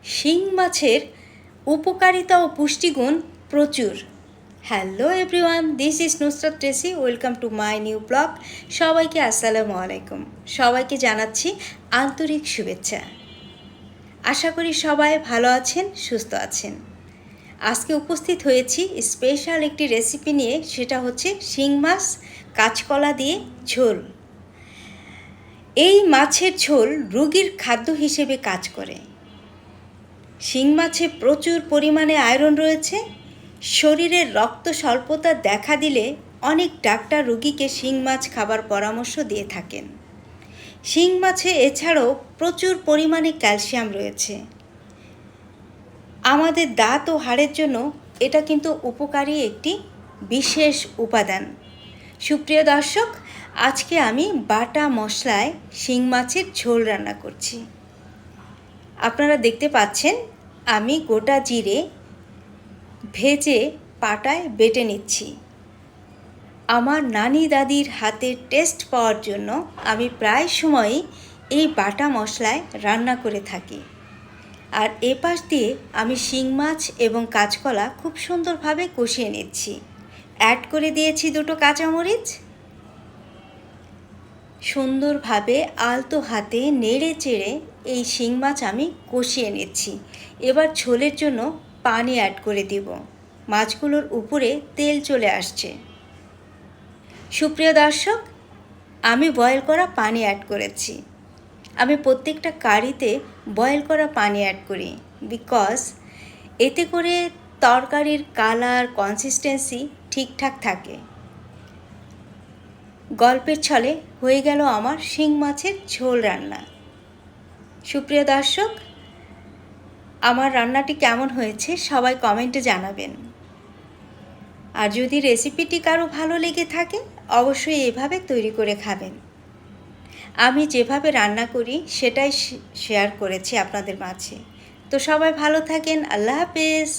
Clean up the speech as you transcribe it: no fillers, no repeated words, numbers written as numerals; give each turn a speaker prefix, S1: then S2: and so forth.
S1: শিং মাছের উপকারিতা ও পুষ্টিগুণ প্রচুর। Hello everyone, this is Nusrat Tracy. Welcome to my new blog. সবাইকে আসসালামু আলাইকুম। সবাইকে জানাচ্ছি আন্তরিক শুভেচ্ছা। আশা করি সবাই ভালো আছেন, সুস্থ আছেন। আজকে উপস্থিত হয়েছি স্পেশাল একটি রেসিপি নিয়ে, সেটা হচ্ছে শিং মাছ কাঁচকলা দিয়ে ঝোল। এই মাছের ঝোল রোগীর খাদ্য হিসেবে কাজ করে। শিং মাছে প্রচুর পরিমাণে আয়রন রয়েছে। শরীরের রক্ত স্বল্পতা দেখা দিলে অনেক ডাক্তার রোগীকে শিং মাছ খাবার পরামর্শ দিয়ে থাকেন। শিং মাছে এছাড়াও প্রচুর পরিমাণে ক্যালসিয়াম রয়েছে। আমাদের দাঁত ও হাড়ের জন্য এটা কিন্তু উপকারী একটি বিশেষ উপাদান। সুপ্রিয় দর্শক, আজকে আমি বাটা মশলায় শিং মাছের ঝোল রান্না করছি। আপনারা দেখতে পাচ্ছেন আমি গোটা জিরে ভেজে পাটায় বেটে নিচ্ছি। আমার নানি দাদির হাতের টেস্ট পাওয়ার জন্য আমি প্রায় সময়ই এই বাটা মশলায় রান্না করে থাকি। আর এপাশ দিয়ে আমি শিং মাছ এবং কাঁচকলা খুব সুন্দরভাবে কষিয়ে নিচ্ছি। অ্যাড করে দিয়েছি 2টো কাঁচামরিচ। সুন্দরভাবে আলতো হাতে নেড়ে চেড়ে এই শিং মাছ আমি কষিয়ে নিচ্ছি। এবার ঝোলের জন্য পানি অ্যাড করে দিব। মাছগুলোর উপরে তেল চলে আসছে। সুপ্রিয় দর্শক, আমি বয়েল করা পানি অ্যাড করেছি। আমি প্রত্যেকটা কারিতে বয়েল করা পানি অ্যাড করি, বিকজ এতে করে তরকারির কালার, কনসিস্টেন্সি ঠিকঠাক থাকে। গল্পের ছলে হয়ে গেল আমার শিং মাছের ঝোল রান্না। সুপ্রিয় দর্শক, আমার রান্নাটি কেমন হয়েছে সবাই কমেন্টে জানাবেন। আর যদি রেসিপিটি কারো ভালো লেগে থাকে অবশ্যই এভাবে তৈরি করে খাবেন। আমি যেভাবে রান্না করি সেটাই শেয়ার করেছি আপনাদের মাঝে। তো সবাই ভালো থাকেন। আল্লাহ হাফেজ।